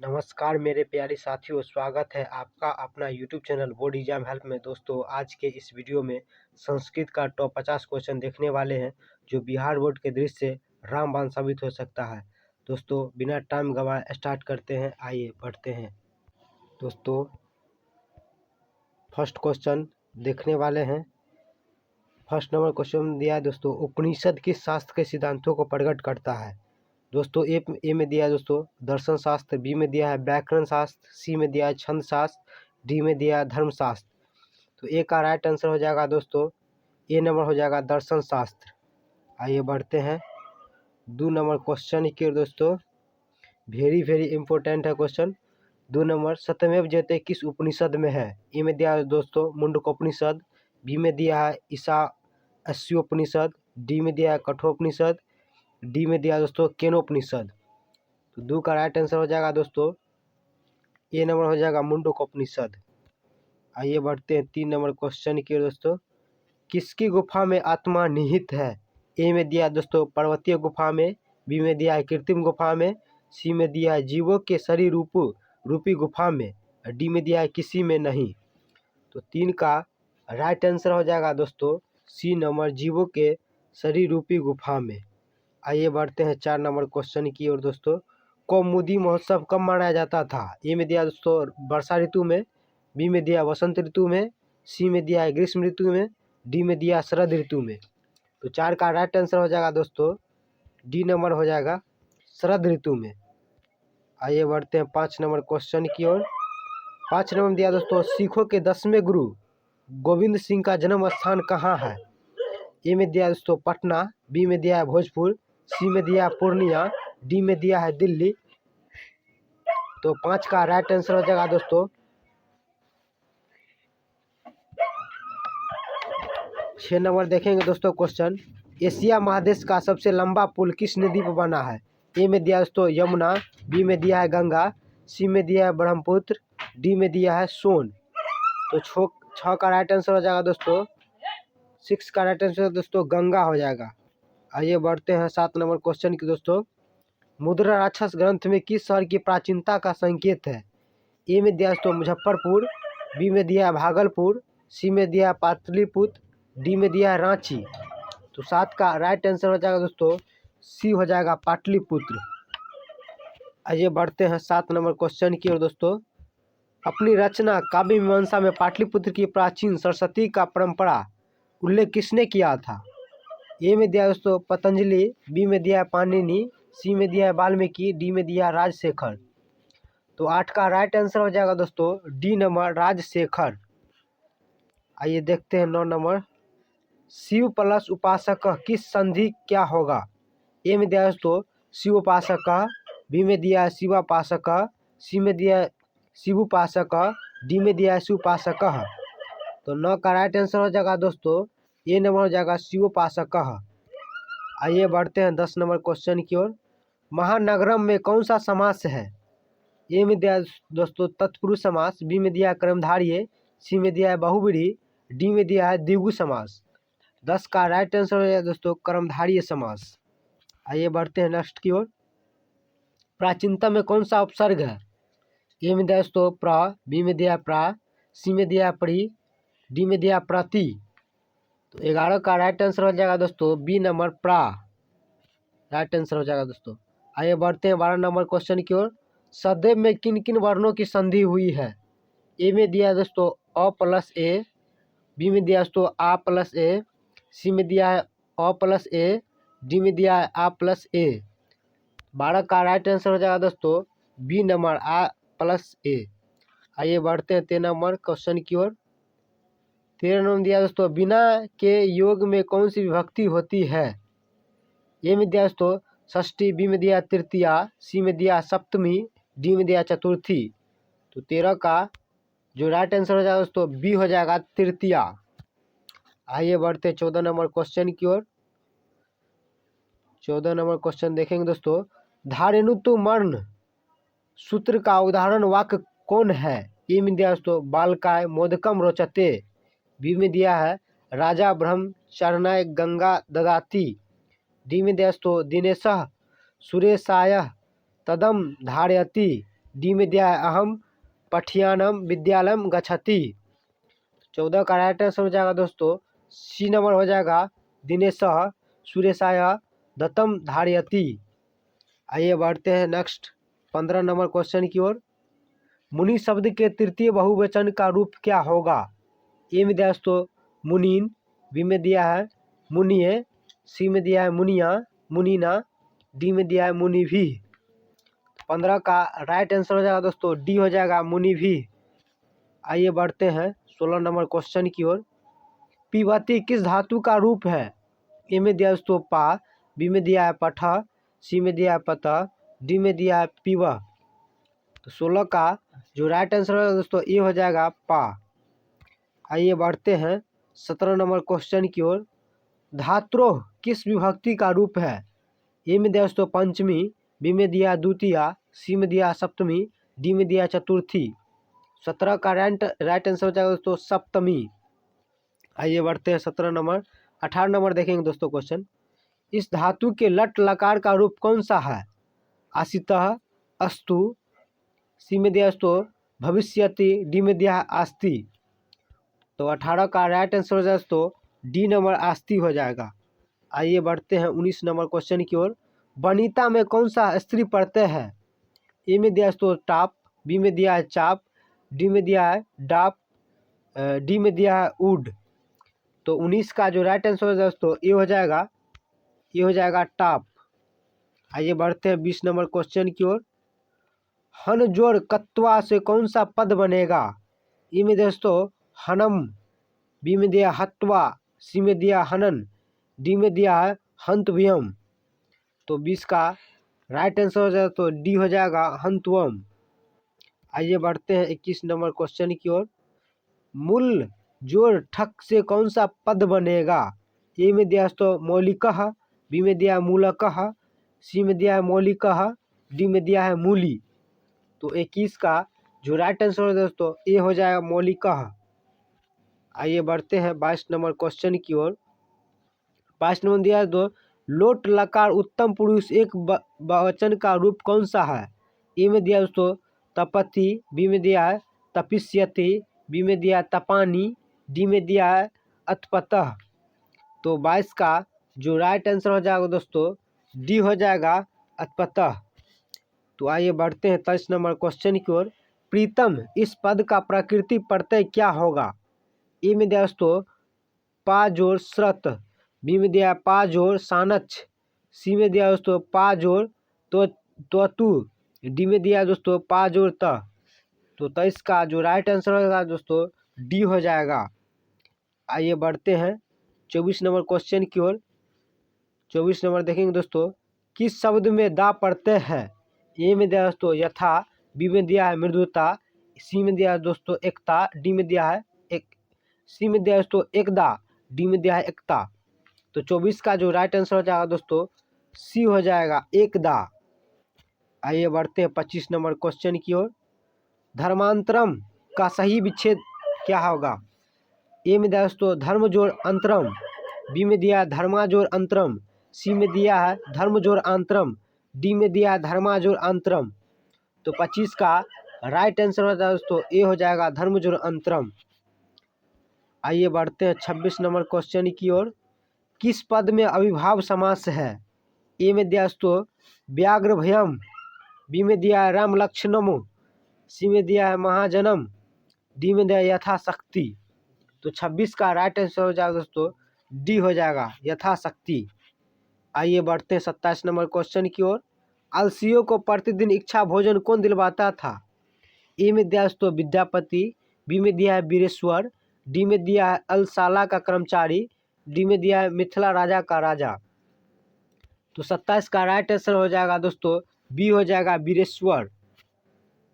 नमस्कार मेरे प्यारे साथियों, स्वागत है आपका अपना YouTube channel board exam help में। दोस्तों, आज के इस वीडियो में संस्कृत का टॉप 50 क्वेश्चन देखने वाले हैं जो बिहार बोर्ड के दृष्टि से रामबाण साबित हो सकता है। दोस्तों, बिना टाइम गवाए स्टार्ट करते हैं, आइए पढ़ते हैं। दोस्तों, फर्स्ट क्वेश्चन देखने वाले हैं। फर्स्ट नंबर क्वेश्चन दिया है दोस्तों, उपनिषद किस शास्त्र के सिद्धांतों को प्रकट करता है। दोस्तों, ए में दिया है दोस्तों दर्शन शास्त्र, बी में दिया है व्याकरण शास्त्र, सी में दिया है छंद शास्त्र, डी में दिया है धर्म शास्त्र। तो ए का राइट आंसर हो जाएगा दोस्तों, ए नंबर हो जाएगा दर्शन शास्त्र। आइए बढ़ते हैं 2 नंबर क्वेश्चन की ओर। दोस्तों, वेरी इंपॉर्टेंट है क्वेश्चन। 2 नंबर, सत्यमेव जयते किस उपनिषद में है। ए में दिया है दोस्तों मुंडकोपनिषद, बी में दिया है ईशावास्योपनिषद, डी में दिया है कठोपनिषद, डी में दिया दोस्तों केनोपनिषद। तो 2 का राइट आंसर हो जाएगा दोस्तों, ए नंबर हो जाएगा मुंडकोपनिषद। आइए बढ़ते हैं 3 नंबर क्वेश्चन की ओर। दोस्तों, किसकी गुफा में आत्मा निहित है। ए में दिया दोस्तों पर्वतीय गुफा में, बी में दिया है कृत्रिम गुफा में, सी में दिया है जीवों के शरीर रूपी गुफा में, डी में दिया है किसी में नहीं। तो 3 का राइट आंसर हो जाएगा दोस्तों, सी नंबर जीवों के शरीर रूपी गुफा में। आइए बढ़ते हैं 4 नंबर क्वेश्चन की ओर। दोस्तों, कौमुदी महोत्सव कब मनाया जाता था। ए में दिया दोस्तों वर्षा ऋतु में, बी में दिया वसंत ऋतु में, सी में दिया है ग्रीष्म ऋतु में, डी में दिया शरद ऋतु में। तो 4 का राइट आंसर हो जाएगा दोस्तों, डी नंबर हो जाएगा शरद ऋतु में। आइए बढ़ते हैं 5 नंबर क्वेश्चन की ओर। 5 नंबर दिया दोस्तों, सिखों के 10वें गुरु गोविंद सिंह का जन्म स्थान कहाँ है। ए में दिया दोस्तों पटना, बी में दिया है भोजपुर, सी में दिया है पूर्णिया, डी में दिया है दिल्ली। तो 5 का राइट आंसर हो जाएगा दोस्तों, 6 नंबर देखेंगे दोस्तों क्वेश्चन, एशिया महादेश का सबसे लंबा पुल किस नदी पर बना है। ए में दिया दोस्तों यमुना, बी में दिया है गंगा, सी में दिया है ब्रह्मपुत्र, डी में दिया है सोन। तो 6 का राइट आंसर हो जाएगा दोस्तों, 6 का राइट आंसर दोस्तों गंगा हो जाएगा। आइए बढ़ते हैं 7 नंबर क्वेश्चन की। दोस्तों, मुद्रा राक्षस ग्रंथ में किस शहर की प्राचीनता का संकेत है। ए में दिया दोस्तों मुजफ्फरपुर, बी में दिया है भागलपुर, सी में दिया है पाटलिपुत्र, डी में दिया है रांची। तो 7 का राइट आंसर हो जाएगा दोस्तों, सी हो जाएगा पाटलिपुत्र। आइए बढ़ते हैं 7 नंबर क्वेश्चन की ओर। दोस्तों, अपनी रचना काव्य मीमांसा में पाटलिपुत्र की प्राचीन सरस्वती का परंपरा उल्लेख किसने किया था। ए में दिया दोस्तों पतंजलि, बी में दिया है पाणिनि, सी में दिया है वाल्मीकि, डी में दिया है राजशेखर। तो 8 का राइट आंसर हो जाएगा दोस्तों, डी नंबर राजशेखर। आइए देखते हैं 9 नंबर, शिव प्लस उपासक किस संधि क्या होगा। ए में दिया है दोस्तों शिव उपासक, बी में दिया है शिवापासक, सी में दिया है शिवोपासक, डी में दिया है शिवपासक। तो 9 का राइट आंसर हो जाएगा दोस्तों, ए नंबर हो जाएगा शिवोपासक। आइए बढ़ते हैं 10 नंबर क्वेश्चन की ओर। महानगरम में कौन सा समास है। ए में दिया दोस्तों तत्पुरुष समास, बी में दिया है कर्मधारय, सी में दिया है बहुव्रीहि, डी में दिया है द्विगु समास। 10 का राइट आंसर हो जाएगा दोस्तों कर्मधारय समास। आइए बढ़ते हैं नेक्स्ट की ओर। प्राचीनता में कौन सा उपसर्ग है। ए में दिया दोस्तों प्र, बी में दिया प्रा, सी में दिया प्री, डी में दिया प्रति। तो 11 का राइट आंसर हो जाएगा दोस्तों बी नंबर प्रा, राइट आंसर हो जाएगा दोस्तों। आइए बढ़ते हैं 12 नंबर क्वेश्चन की ओर। सदैव में किन किन वर्णों की संधि हुई है। ए में दिया है दोस्तों अ प्लस ए, बी में दिया दोस्तों आ प्लस ए, सी में दिया है अ प्लस ए, डी में दिया है आ प्लस ए। 12 का राइट आंसर हो जाएगा दोस्तों बी नंबर आ प्लस ए। आइए बढ़ते हैं 13 नंबर क्वेश्चन की ओर। 13 नंबर दिया दोस्तों बिना के योग में कौन सी विभक्ति होती है। ए में दिया दोस्तों षष्ठी, बी में दिया तृतीया, सी में दिया सप्तमी, डी में दिया चतुर्थी। तो 13 का जो राइट आंसर हो जाएगा दोस्तों बी हो जाएगा तृतीया। आइए बढ़ते 14 नंबर क्वेश्चन की ओर। 14 नंबर क्वेश्चन देखेंगे दोस्तों, धारेणुतु मर्ण सूत्र का उदाहरण वाक्य कौन है। ए में दिया दोस्तों बालकाय मोदकम रोचते, बी में दिया है राजा ब्रह्मचर्याय गंगा ददाति, डी में दिया दोस्तों दिनेशः सुरेशाय तदम धारयति, डी में दिया है अहम पठियानम विद्यालयम गच्छति। 14 का राइट आंसर हो जाएगा दोस्तों सी नंबर हो जाएगा दिनेशः सुरेशाय दत्तम धारयति। आइए बढ़ते हैं नेक्स्ट 15 नंबर क्वेश्चन की ओर। मुनि शब्द के तृतीय बहुवचन का रूप क्या होगा? ए में दिया दोस्तों मुनीन, बी में दिया है मुनिये, सी में दिया है मुनिया मुनीना, डी में दिया है मुनिभि। 15 का राइट आंसर हो जाएगा दोस्तों डी हो जाएगा मुनिभि। आइए बढ़ते हैं 16 नंबर क्वेश्चन की ओर। पिबती किस धातु का रूप है? ए में दिया दोस्तों पा, बी में दिया है पठ, सी में दिया है पत, डी में दिया है पीव। तो 16 का जो राइट आंसर है दोस्तों ये हो जाएगा पा। आइए बढ़ते हैं 17 नंबर क्वेश्चन की ओर। धात्रोह किस विभक्ति का रूप है? ए में दिया दोस्तों पंचमी, बी में दिया द्वितीया, सी में दिया सप्तमी, डी में दिया चतुर्थी। 17 का राइट आंसर हो जाएगा दोस्तों सप्तमी। आइए बढ़ते हैं 17 नंबर 18 नंबर देखेंगे दोस्तों क्वेश्चन। इस धातु के लट लकार का रूप कौन सा है? आसितः, अस्तु, सी में दिया दोस्तों भविष्यति, डी में दिया है आस्ति। तो 18 का राइट आंसर हो जाएगा दोस्तों डी नंबर आस्ति हो जाएगा। आइए बढ़ते हैं 19 नंबर क्वेश्चन की ओर। वनिता में कौन सा स्त्री प्रत्यय है? ए में दिया दोस्तों टाप, बी में दिया है चाप, डी में दिया है डाप, डी में दिया है उड। तो 19 का जो राइट आंसर हो जाएगा दोस्तों ये हो जाएगा टाप। आइए बढ़ते हैं 20 नंबर क्वेश्चन की ओर। हन जोड़ कत्वा से कौन सा पद बनेगा? ए में दोस्तों हनम, बी में दिया हत्वा, सी में दिया हनन, डी में दिया है हंतव्यम। तो 20 का राइट आंसर हो जाएगा तो डी हो जाएगा हंतवम। आइए बढ़ते हैं 21 नंबर क्वेश्चन की ओर। मूल जोड़ ठक से कौन सा पद बनेगा? ए में दिया तो मौलिकः, बी में दिया है मूलकः, सी में दिया है मौलिकः, डी में दिया है मूली। तो 21 का जो राइट आंसर हो दोस्तों ए हो जाएगा मौलिकः। आइए बढ़ते हैं 22 नंबर क्वेश्चन की ओर। 22 नंबर दिया है दो लोट लकार उत्तम पुरुष एक बहुवचन का रूप कौन सा है? ए में दिया दोस्तों तपति, बी में दिया है तपिष्यति, बी में दिया है तपानी, डी में दिया है अतपतः। तो 22 का जो राइट आंसर हो जाएगा दोस्तों डी हो जाएगा अतपतः। तो आइए बढ़ते हैं 23 नंबर क्वेश्चन की ओर। प्रीतम इस पद का प्रकृति प्रत्यय क्या होगा? ए में दिया दोस्तों पा जोड़ श्रत, बी में दिया पा जोड़ सानच्छ, सी में दिया दोस्तों पा जोड़ तू, डी में दिया दोस्तों पा जोड़ त। तो 23 का जो राइट आंसर होगा दोस्तों डी हो जाएगा। आइए बढ़ते हैं 24 नंबर क्वेश्चन की ओर। 24 नंबर देखेंगे दोस्तों किस शब्द में दा प्रत्यय है? ए में दिया दोस्तों यथा, बी में दिया है मृदुता, सी में दिया है दोस्तों एकता, डी में दिया है सी में दिया दोस्तों एकदा, डी में दिया है एकता। तो 24 का जो राइट आंसर हो जाएगा दोस्तों सी हो जाएगा एकदा। आइए बढ़ते हैं 25 नंबर क्वेश्चन की ओर। धर्मांतरम का सही विच्छेद क्या होगा? ए में दिया दोस्तों धर्म जोड़ अंतरम, बी में दिया है धर्मा जोड़ अंतरम, सी में दिया है धर्म जोड़ अंतरम, डी में दिया है धर्मा जोड़ अंतरम। तो 25 का राइट आंसर हो जाएगा दोस्तों ए हो जाएगा धर्म जोड़ अंतरम। आइए बढ़ते हैं 26 नंबर क्वेश्चन की ओर। किस पद में अविभाव समास है? ए में दिया दोस्तों व्याघ्र भयम, बी में दिया है राम लक्ष्मणम, सी में दिया है महाजनम, डी में दिया यथाशक्ति। तो 26 का राइट आंसर हो जाएगा दोस्तों डी हो जाएगा यथाशक्ति। आइए बढ़ते हैं 27 नंबर क्वेश्चन की ओर। अलसियों को प्रतिदिन इच्छा भोजन कौन दिलवाता था? ए में दिया दोस्तों विद्यापति, बी में दिया है वीरेश्वर, डी में दिया है अलसाला का कर्मचारी, डी में दिया है मिथिला राजा का राजा। तो 27 का राइट आंसर हो जाएगा दोस्तों बी हो जाएगा वीरेश्वर।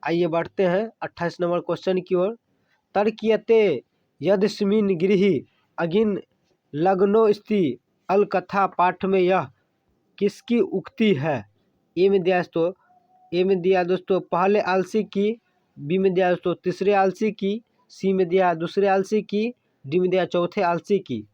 आइए बढ़ते हैं 28 नंबर क्वेश्चन की ओर। तर्कीयते यदस्मिन् गृही अगिन लग्नो स्ति अल कथा पाठ में यह किसकी उक्ति है? ए में दिया दोस्तों पहले आलसी की, बी में दिया दोस्तों तीसरे आलसी की, सी में दिया दूसरे आलसी की, डी में दिया चौथे आलसी की।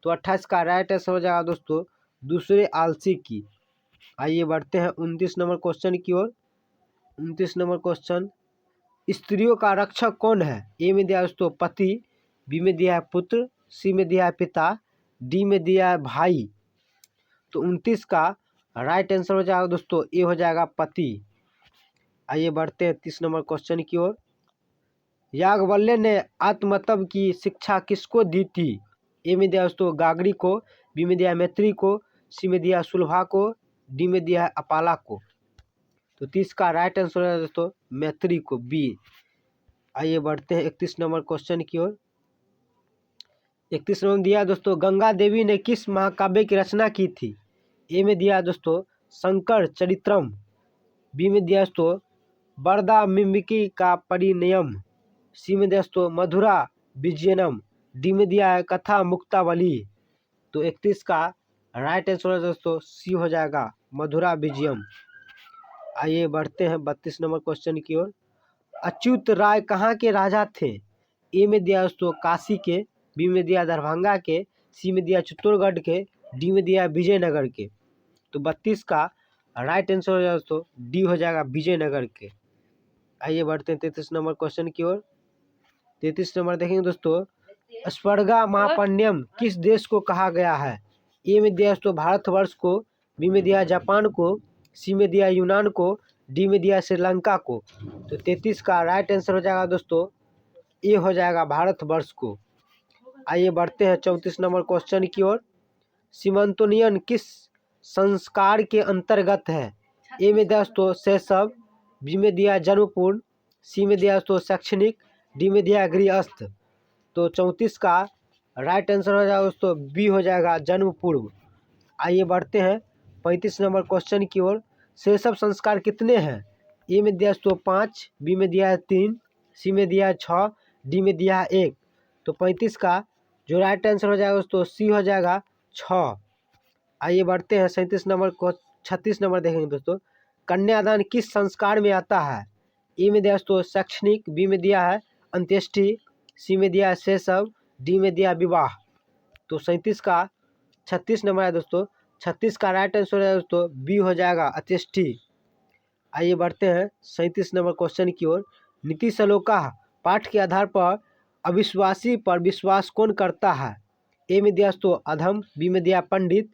तो 28 का राइट आंसर हो जाएगा दोस्तों दूसरे आलसी की। आइए बढ़ते हैं 29 नंबर क्वेश्चन की ओर। 29 नंबर क्वेश्चन, स्त्रियों का रक्षक कौन है? ए में दिया दोस्तों पति, बी में दिया है पुत्र, सी में दिया है पिता, डी में दिया है भाई। तो 29 का राइट आंसर हो जाएगा दोस्तों ए हो जाएगा पति। आइए बढ़ते हैं 30 नंबर क्वेश्चन की ओर। याज्ञवल्क्य ने आत्मतत्व की शिक्षा किसको दी थी? ए में दिया दोस्तों गागरी को, बी में दिया है मैत्री को, सी में दिया है सुलभा को, डी में दिया है अपाला को। तो 30 का राइट आंसर है दोस्तों मैत्री को, बी। आइए बढ़ते हैं 31 नंबर क्वेश्चन की ओर। 31 नंबर दिया दोस्तों गंगा देवी ने किस महाकाव्य की रचना की थी? ए में दिया दोस्तों शंकर चरित्रम, बी में दिया दोस्तों वरदा मिम्बिकी का परिणयम, सी में दिया दोस्तों मधुरा विजयनम, डी में दिया है कथा मुक्तावली। तो 31 का राइट आंसर है दोस्तों सी हो जाएगा मधुरा विजयम। आइए बढ़ते हैं 32 नंबर क्वेश्चन की ओर। अच्युत राय कहाँ के राजा थे? ए में दिया दोस्तों काशी के, बी में दिया दरभंगा के, सी में दिया चित्तौड़गढ़ के, डी में दिया विजयनगर के। तो 32 का राइट आंसर हो जाएगा दोस्तों डी हो जाएगा विजयनगर के। आइए बढ़ते हैं 33 नंबर क्वेश्चन की ओर। 33 नंबर देखेंगे दोस्तों स्पर्गा महापण्यम किस देश को कहा गया है? ए में दिया दोस्तों भारतवर्ष को, बी में दिया जापान को, सी में दिया यूनान को, डी में दिया श्रीलंका को। तो 33 का राइट आंसर हो जाएगा दोस्तों ए हो जाएगा भारतवर्ष को। आइए बढ़ते हैं 34 नंबर क्वेश्चन की ओर। सीमंतोनियन किस संस्कार के अंतर्गत है? ए में दिया दोस्तों शैशव, बी में दिया जन्मपूर्ण, सी में दिया दोस्तों शैक्षणिक, डी में दिया गृहस्थ। तो 34 का राइट आंसर हो जाएगा दोस्तों बी हो जाएगा जन्म पूर्व। आइए बढ़ते हैं 35 नंबर क्वेश्चन की ओर। शैशव संस्कार कितने हैं? ए में दिया दोस्तों 5, बी में दिया है 3, सी में दिया है 6, डी में दिया है 1। तो 35 का जो राइट आंसर हो जाएगा दोस्तों सी हो जाएगा 6। आइए बढ़ते हैं 37 नंबर को 36 नंबर देखेंगे दोस्तों कन्यादान किस संस्कार में आता है? ए में दिया दोस्तों शैक्षणिक, बी में दिया है अंत्येष्टि, सी में दिया है शैशव, डी में दिया विवाह। तो 37 का 36 नंबर है दोस्तों 36 का राइट आंसर है दोस्तों बी हो जाएगा अंत्येष्टि। आइए बढ़ते हैं 37 नंबर क्वेश्चन की ओर। नीति श्लोका पाठ के आधार पर अविश्वासी पर विश्वास कौन करता है? ए में दिया दोस्तों अधम, बी में दिया पंडित,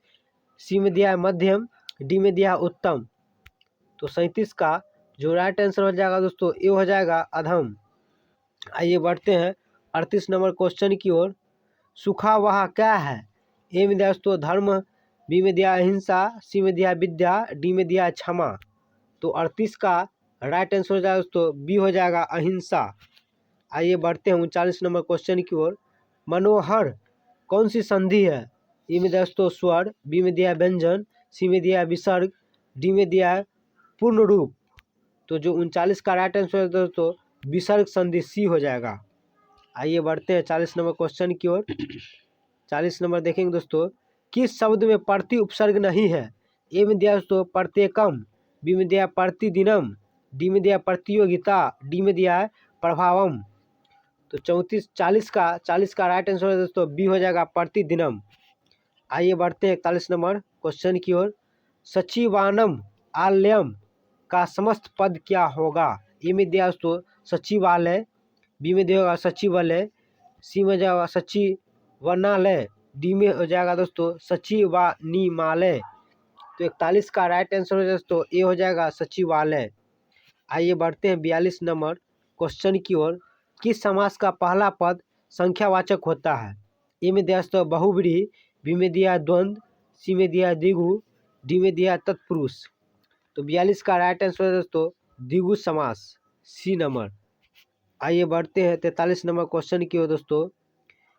सी में दिया मध्यम, डी में दिया उत्तम। तो 37 का जो राइट आंसर हो जाएगा दोस्तों ए हो जाएगा अधम। आइए बढ़ते हैं 38 नंबर क्वेश्चन की ओर। सुखा वह क्या है? ए में दिया दोस्तों धर्म, बी में दिया अहिंसा, सी में दिया विद्या, डी में दिया क्षमा। तो 38 का राइट आंसर हो जाएगा दोस्तों बी हो जाएगा अहिंसा। आइए बढ़ते हैं 39 नंबर क्वेश्चन की ओर। मनोहर कौन सी संधि है? ए में दिया दोस्तों स्वर, बी में दिया व्यंजन, सी में दिया विसर्ग, डी में दिया पूर्ण रूप। तो जो 39 का राइट आंसर है दोस्तों विसर्ग संधि सी हो जाएगा। आइए बढ़ते हैं 40 नंबर क्वेश्चन की ओर। 40 नंबर देखेंगे दोस्तों किस शब्द में प्रति उपसर्ग नहीं है? ए में दिया दोस्तों प्रत्येकम, बी में दिया प्रतिदिनम, डी में दिया प्रतियोगिता, डी में दिया है प्रभावम। तो 40 का राइट आंसर है दोस्तों बी हो जाएगा प्रतिदिनम। आइए बढ़ते हैं 41 नंबर क्वेश्चन की ओर। सचिवानम आलयम का समस्त पद क्या होगा? ए में दिया दोस्तों सचिवालय, बी में दिया होगा सचिवालय, सी में जाएगा सचिवालय, डी में हो जाएगा दोस्तों सचिवानिमालय। तो 41 का राइट आंसर हो जाएगा दोस्तों ए हो जाएगा सचिवालय। आइए बढ़ते हैं 42 नंबर क्वेश्चन की ओर। किस समास का पहला पद संख्यावाचक होता है? ए में दिया दोस्तों बहुव्रीहि, बी में दिया द्वंद्व, सी में दिया द्विगु, डी में दिया तत्पुरुष। तो 42 का राइट आंसर है दोस्तों द्विगु समास, सी नंबर। आइए बढ़ते हैं 43 नंबर क्वेश्चन की ओर दोस्तों।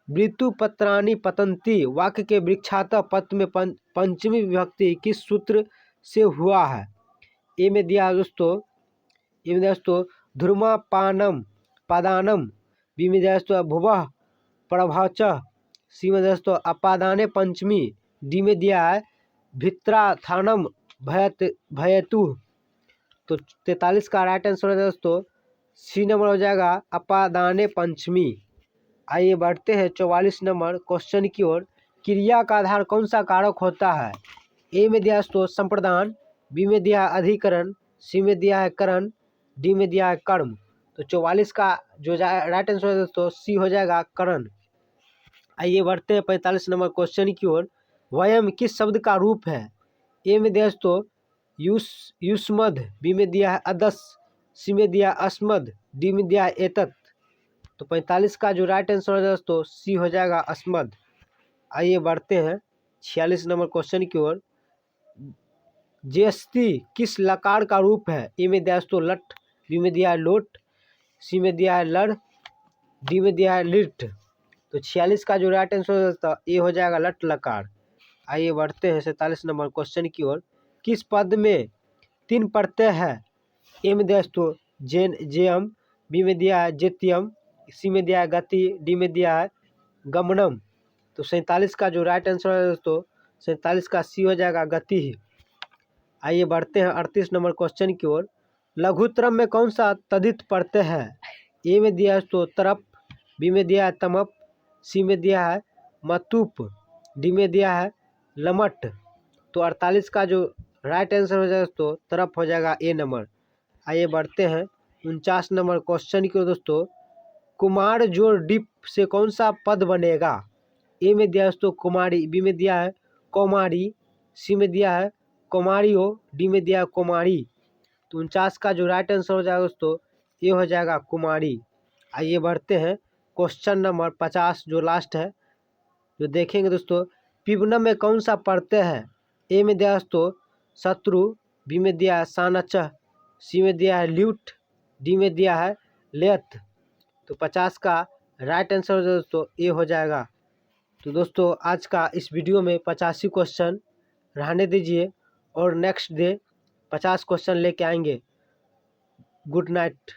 ऋतुपत्राणि पतंती वाक्य के वृक्षात पद में पंचमी विभक्ति किस सूत्र से हुआ है? ए में दिया दोस्तों धूम्रपानम पादानम, बी में दिया दोस्तों भुवः प्रभच, सी में दिया दोस्तों अपादाने पंचमी, डी में दिया है भित्राथानम भयतु। तो 43 का राइट आंसर है दोस्तों सी नंबर हो जाएगा अपादाने पंचमी। आइए बढ़ते हैं 44 नंबर क्वेश्चन की ओर। क्रिया का आधार कौन सा कारक होता है? ए में दिया दोस्तों संप्रदान, बी में दिया अधिकरण, सी में दिया है करण, डी में दिया है कर्म। तो 44 का जो राइट आंसर है दोस्तों सी हो जाएगा करण। आइए बढ़ते हैं 45 नंबर क्वेश्चन की ओर। वयम किस शब्द का रूप है? ए में दिया दोस्तों युष्मद, बी में दिया है अदस, सी में दिया अस्मद, डी में दिया है एतत। तो 45 का जो राइट आंसर है दोस्तों सी हो जाएगा अस्मद। आइए बढ़ते हैं 46 नंबर क्वेश्चन की ओर। जेस्ती किस लकार का रूप है? ए में दिया दोस्तों लट, बी में दिया है लोट, सी में दिया है लड़, डी में दिया है लिट। तो 46 का जो राइट आंसर है ये हो जाएगा लट लकार। आइए बढ़ते हैं 47 नंबर क्वेश्चन की ओर। किस पद में 3 प्रत्यय है? ए में दिया दोस्तों जेयम, बी में दिया है जेत्यम, सी में दिया है गति, डी में दिया है गमनम। तो 47 का जो राइट आंसर है दोस्तों 47 का सी हो जाएगा गति ही। आइए बढ़ते हैं 38 नंबर क्वेश्चन की ओर। लघुत्रम में कौन सा तदित प्रत्यय है? ए में दिया है दोस्तों तरप, बी में दिया है तमप, सी में दिया है मतुप, डी में दिया है लमट। तो 48 का जो राइट आंसर हो जाएगा दोस्तों तरप हो जाएगा ए नंबर। आइए बढ़ते हैं 49 नंबर क्वेश्चन की ओर दोस्तों। कुमार जोड़ डिप से कौन सा पद बनेगा? ए में दिया है दोस्तों कुमारी, बी में दिया है कौमारी, सी में दिया है कुमारियो, डी में दिया है कुमारी। तो 49 का जो राइट आंसर हो जाएगा दोस्तों ये हो जाएगा कुमारी। आइए बढ़ते हैं क्वेश्चन नंबर 50 जो लास्ट है जो देखेंगे दोस्तों। पिबनम में कौन सा प्रत्यय है? ए में दिया है दोस्तों शत्रु, बी में दिया है सानचह, सी में दिया है ल्यूट, डी में दिया है लेत। तो 50 का राइट आंसर दोस्तों ये हो जाएगा। तो दोस्तों आज का इस वीडियो में 85 क्वेश्चन रहने दीजिए और नेक्स्ट डे 50 क्वेश्चन लेके आएंगे। Good night.